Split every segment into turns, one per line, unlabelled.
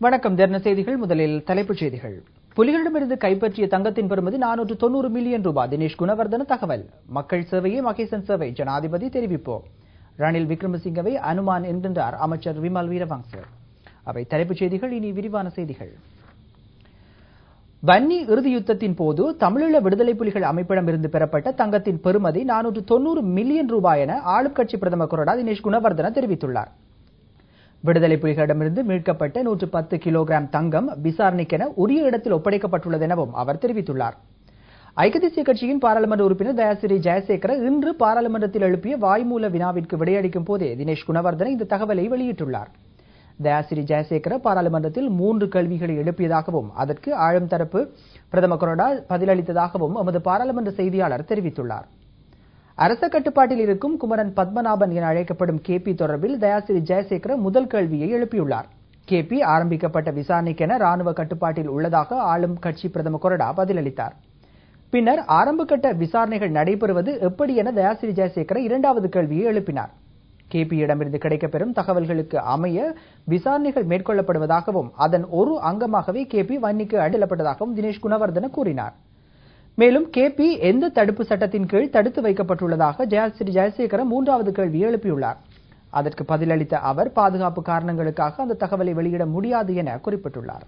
வணக்கம். தின செய்திகள். முதலில் தலைப்புச் செய்திகள். புலிகளிடமிருந்து கைப்பற்றிய தங்கத்தின் பெறுமதி 490 மில்லியன் ரூபாய். தினேஷ் குணவர்தன தகவல். மக்கள் சேவையே மகேசன் சேவை, ஜனாதிபதி தெரிவிப்பு. ரணில் விக்ரமசிங்கவை அனுமான் என்கின்றார் அமைச்சர் விமல் வீரவங்ச. அவை தலைப்புச் செய்திகள். இனி விரிவான செய்திகள். வன்னி இறுதி யுத்தத்தின் போது தமிழீழ விடுதலை புலிகள் அமைப்பிடமிருந்து பெறப்பட்ட தங்கத்தின் பெறுமதி 490 மில்லியன் ரூபாய் என ஆளும் கட்சி பிரதம கொறடா தினேஷ் குணவர்தன தெரிவித்துள்ளார். விடுதலை புலிகளிடமிருந்து மீட்கப்பட்ட 110 கிலோகிராம் தங்கம் விசாரணைக்கென உரிய இடத்தில் ஒப்படைக்கப்பட்டுள்ளது எனவும் அவர் தெரிவித்துள்ளார். ஐக்கிய தேசிய கட்சியின் பாராளுமன்ற உறுப்பினர் தயாசிறி ஜெயசேகர இன்று பாராளுமன்றத்தில் எழுப்பிய வாய்மூல வினாவிற்கு விடையளிக்கும் போதே தினேஷ் குணவர்தன இந்த தகவலை வெளியிட்டுள்ளார். தயாசிறி ஜெயசேகர பாராளுமன்றத்தில் 3 கேள்விகளை எழுப்பியதாகவும் அதற்கு ஆளும் தரப்பு பிரதம கொறடா பதிலளித்ததாகவும் எமது பாராளுமன்ற செய்தியாளர் தெரிவித்துள்ளார். அரச கட்டுப்பாட்டில் இருக்கும் குமரன் பத்மநாபன் என அழைக்கப்படும் கேபி தொடர்பில் தயாசிறி ஜெயசேகர முதல் கேள்வியை எழுப்பியுள்ளார். கேபி ஆரம்பிக்கப்பட்ட விசாரணைக்கென ராணுவ கட்டுப்பாட்டில் உள்ளதாக ஆளும் கட்சி பிரதம கொறடா பதிலளித்தார். பின்னர் ஆரம்ப கட்ட விசாரணைகள் நடைபெறுவது எப்படி என தயாசிறி ஜெயசேகர இரண்டாவது கேள்வியை எழுப்பினார். கேபியிடமிருந்து கிடைக்கப்பெறும் தகவல்களுக்கு அமைய விசாரணைகள் மேற்கொள்ளப்படுவதாகவும் அதன் ஒரு அங்கமாகவே கேபி வன்னிக்கு அடிக்கப்பட்டதாகவும் தினேஷ் குணவர்தன கூறினார். மேலும் கேபி எந்த தடுப்பு சட்டத்தின் கீழ் தடுத்து வைக்கப்பட்டுள்ளதாக தயாசிறி ஜெயசேகர மூன்றாவது கேள்வியை எழுப்பியுள்ளார். அதற்கு பதிலளித்த அவர் பாதுகாப்பு காரணங்களுக்காக அந்த தகவலை வெளியிட முடியாது என குறிப்பிட்டுள்ளார்.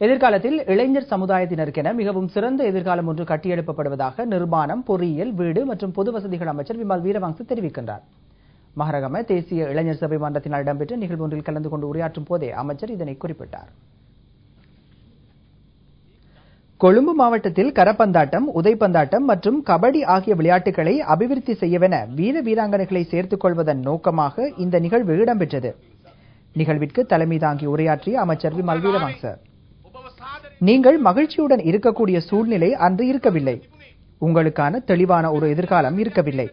எதிர்காலத்தில் இளைஞர் சமுதாயத்தினருக்கென மிகவும் சிறந்த எதிர்காலம் ஒன்று கட்டியெழுப்பப்படுவதாக நிர்மாணம், பொறியியல், வீடு மற்றும் பொது வசதிகள் அமைச்சர் விமல் வீரவங்ச தெரிவிக்கின்றார். மஹரகம தேசிய இளைஞர் சபை மன்றத்தினால் இடம்பெற்ற நிகழ்வு ஒன்றில் கலந்து கொண்டு உரையாற்றும் போதே அமைச்சர் இதனை குறிப்பிட்டார். கொழும்பு மாவட்டத்தில் கரப்பந்தாட்டம், உதைப்பந்தாட்டம் மற்றும் கபடி ஆகிய விளையாட்டுகளை அபிவிருத்தி செய்யவென வீர வீராங்கனைகளை சேர்த்துக் கொள்வதன் நோக்கமாக இந்த நிகழ்வு இடம்பெற்றது. நிகழ்விற்கு தலைமை தாங்கி உரையாற்றிய அமைச்சர் விமல் வீரவங்ச, நீங்கள் மகிழ்ச்சியுடன் இருக்கக்கூடிய சூழ்நிலை அன்று இருக்கவில்லை. உங்களுக்கான தெளிவான ஒரு எதிர்காலம் இருக்கவில்லை.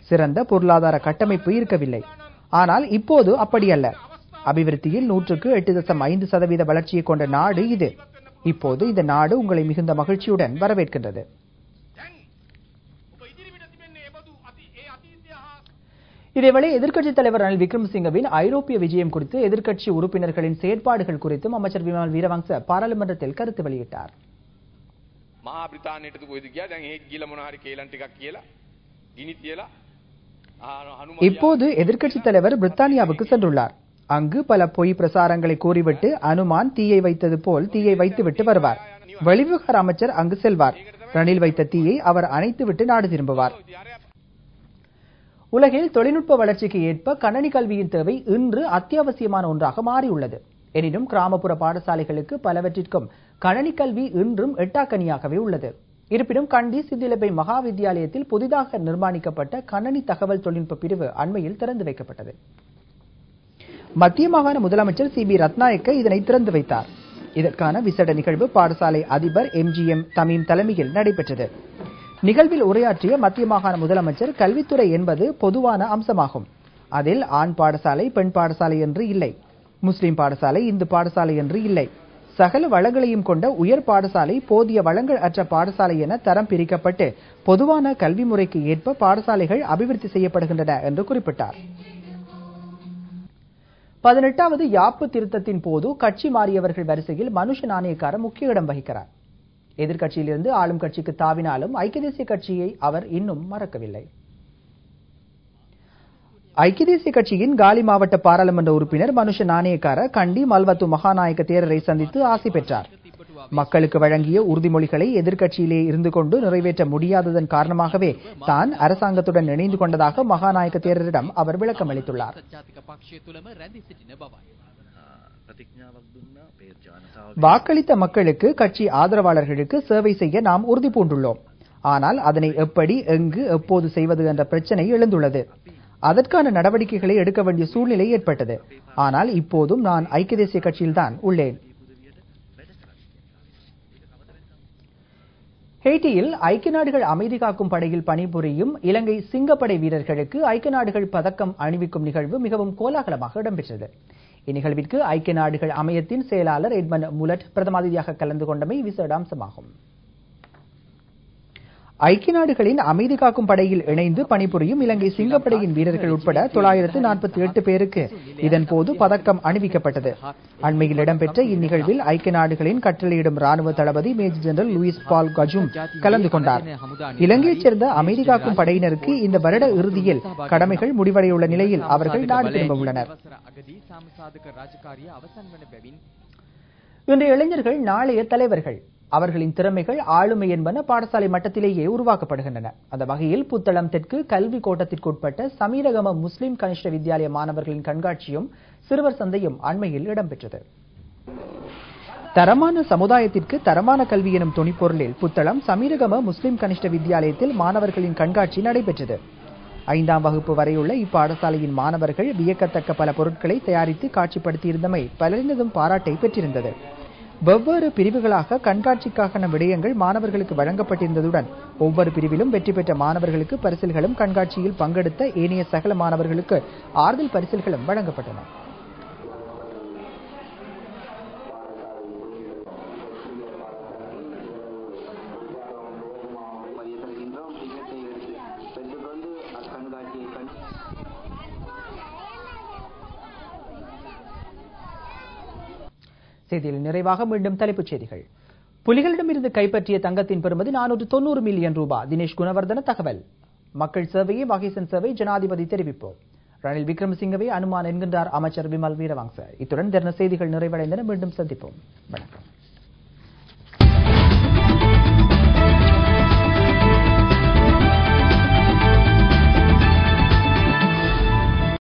சிறந்த பொருளாதார கட்டமைப்பு இருக்கவில்லை. ஆனால் இப்போது அப்படியல்ல. அபிவிருத்தியில் 108.5% வளர்ச்சியை கொண்ட நாடு இது. இப்போது இந்த நாடு உங்களை மிகுந்த மகிழ்ச்சியுடன் வரவேற்கின்றது. இதேவேளை எதிர்க்கட்சித் தலைவர் ரணில் விக்ரமசிங்கவின் ஐரோப்பிய விஜயம் குறித்து எதிர்க்கட்சி உறுப்பினர்களின் செயற்பாடுகள் குறித்தும் அமைச்சர் விமல் வீரவங்ச பாராளுமன்றத்தில் கருத்து வெளியிட்டார். இப்போது எதிர்க்கட்சித் தலைவர் பிரித்தானியாவுக்கு சென்றுள்ளார். அங்கு பல பொய் பிரசாரங்களை கூறிவிட்டு அனுமான் தீயை வைத்தது போல் தீயை வைத்துவிட்டு வருவார். வெளிவிவகார அமைச்சர் அங்கு செல்வார். ரணில் வைத்த தீயை அவர் அணைத்துவிட்டு நாடு திரும்புவார். உலகில் தொழில்நுட்ப வளர்ச்சிக்கு ஏற்ப கணனி கல்வியின் தேவை இன்று அத்தியாவசியமான ஒன்றாக மாறியுள்ளது. எனினும் கிராமப்புற பாடசாலைகளுக்கு பலவற்றிற்கும் கணனி கல்வி இன்றும் எட்டாக்கனியாகவே உள்ளது. இருப்பினும் கண்டி சித்திலப்பை மகா வித்தியாலயத்தில் புதிதாக நிர்மாணிக்கப்பட்ட கணனி தகவல் தொழில்நுட்ப பிரிவு அண்மையில் திறந்து வைக்கப்பட்டது. மத்திய மாகாண முதலமைச்சர் சிபி ரத்நாயக்க இதனை திறந்து வைத்தார். இதற்கான விசேட நிகழ்வு பாடசாலை அதிபர் MGM தமீம் தலைமையில் நடைபெற்றது. நிகழ்வில் உரையாற்றிய மத்திய மாகாண முதலமைச்சர், கல்வித்துறை என்பது பொதுவான அம்சமாகும். அதில் ஆண் பாடசாலை, பெண் பாடசாலை என்று இல்லை. முஸ்லிம் பாடசாலை, இந்து பாடசாலை என்று இல்லை. சகல வளங்களையும் கொண்ட உயர் பாடசாலை, போதிய வளங்கள் அற்ற பாடசாலை என தரம் பிரிக்கப்பட்டு பொதுவான கல்வி முறைக்கு ஏற்ப பாடசாலைகள் அபிவிருத்தி செய்யப்படுகின்றன என்று குறிப்பிட்டார். 18வது யாப்பு திருத்தத்தின் போது கட்சி மாறியவர்கள் வரிசையில் மனுஷ நாணயக்கார முக்கிய இடம் வகிக்கிறார். எதிர்க்கட்சியிலிருந்து ஆளும் கட்சிக்கு தாவினாலும் ஐக்கிய தேசிய கட்சியை அவர் இன்னும் மறக்கவில்லை. ஐக்கிய தேசிய கட்சியின் காலி மாவட்ட பாராளுமன்ற உறுப்பினர் மனுஷ நாணயக்கார கண்டி மல்வத்து மகாநாயக்க தேரரை சந்தித்து ஆசி பெற்றார். மக்களுக்கு வழங்கிய உறுதிமொழிகளை எதிர்க்கட்சியிலே இருந்து கொண்டு நிறைவேற்ற முடியாததன் காரணமாகவே தான் அரசாங்கத்துடன் இணைந்து கொண்டதாக மகாநாயக்க தேரரிடம் அவர் விளக்கம் அளித்துள்ளார். வாக்களித்த மக்களுக்கு, கட்சி ஆதரவாளர்களுக்கு சேவை செய்ய நாம் உறுதி பூண்டுள்ளோம். ஆனால் அதனை எப்படி, எங்கு, எப்போது செய்வது என்ற பிரச்சனை எழுந்துள்ளது. அதற்கான நடவடிக்கைகளை எடுக்க வேண்டிய சூழ்நிலை ஏற்பட்டது. ஆனால் இப்போதும் நான் ஐக்கிய தேசிய கட்சியில்தான் உள்ளேன். ஹெய்ட்டியில் ஐக்கிய நாடுகள் அமைதி காக்கும் படையில் பணிபுரியும் இலங்கை சிங்கப்படை வீரர்களுக்கு ஐக்கிய நாடுகள் பதக்கம் அணிவிக்கும் நிகழ்வு மிகவும் கோலாகலமாக இடம்பெற்றது. இந்நிகழ்விற்கு ஐக்கிய நாடுகள் அமையத்தின் செயலாளர் எட்மண்ட் முலட் பிரதம அதிதியாக கலந்து கொண்டமை விசேட அம்சமாகும். ஐக்கிய நாடுகளின் அமைதி காக்கும் படையில் இணைந்து பணிபுரியும் இலங்கை சிங்கப்படையின் வீரர்கள் உட்பட 948 பேருக்கு இதன்போது பதக்கம் அணிவிக்கப்பட்டது. அண்மையில் இடம்பெற்ற இந்நிகழ்வில் ஐக்கிய நாடுகளின் கட்டளையிடும் ராணுவ தளபதி மேஜர் ஜெனரல் லூயிஸ் பால் கஜும் கலந்து கொண்டார். இலங்கையைச் சேர்ந்த அமைதி காக்கும் படையினருக்கு இந்த வருட இறுதியில் கடமைகள் முடிவடையுள்ள நிலையில் அவர்கள் நாடு திரும்ப உள்ளனர். இன்றைய இளைஞர்கள் நாளைய தலைவர்கள். அவர்களின் திறமைகள் ஆளுமை என்பன பாடசாலை மட்டத்திலேயே உருவாக்கப்படுகின்றன. அந்த வகையில் புத்தளம் தெற்கு கல்வி கோட்டத்திற்குட்பட்ட சமீரகம முஸ்லிம் கனிஷ்ட வித்யாலய மாணவர்களின் கண்காட்சியும் சிறுவர் சந்தையும் அண்மையில் இடம்பெற்றது. தரமான சமுதாயத்திற்கு தரமான கல்வி எனும் துணிப்பொருளில் புத்தளம் சமீரகம முஸ்லிம் கனிஷ்ட வித்யாலயத்தில் மாணவர்களின் கண்காட்சி நடைபெற்றது. 5ஆம் வகுப்பு வரையுள்ள இப்பாடசாலையின் மாணவர்கள் வியக்கத்தக்க பல பொருட்களை தயாரித்து காட்சிப்படுத்தியிருந்தமை பலரினதும் பாராட்டை பெற்றிருந்தது. வெவ்வேறு பிரிவுகளாக கண்காட்சிக்கான விடயங்கள் மாணவர்களுக்கு வழங்கப்பட்டிருந்ததுடன் ஒவ்வொரு பிரிவிலும் வெற்றி பெற்ற மாணவர்களுக்கு பரிசில்களும் கண்காட்சியில் பங்கெடுத்த ஏனைய சகல மாணவர்களுக்கு ஆறுதல் பரிசில்களும் வழங்கப்பட்டன. செய்தியில் நிறைவாக மீண்டும் தலைப்புச் செய்திகள். புலிகளிடமிருந்து கைப்பற்றிய தங்கத்தின் பெறுமதி 490 மில்லியன் ரூபாய். தினேஷ் குணவர்தன தகவல். மக்கள் சேவையை வகைசன் சேவை ஜனாதிபதி தெரிவிப்போம். ரணில் விக்ரமசிங்கவை அனுமான் என்கின்றார் அமைச்சர் விமல் வீரவங்ச. இத்துடன் தின செய்திகள் நிறைவடைந்தன. மீண்டும் சந்திப்போம். வணக்கம்.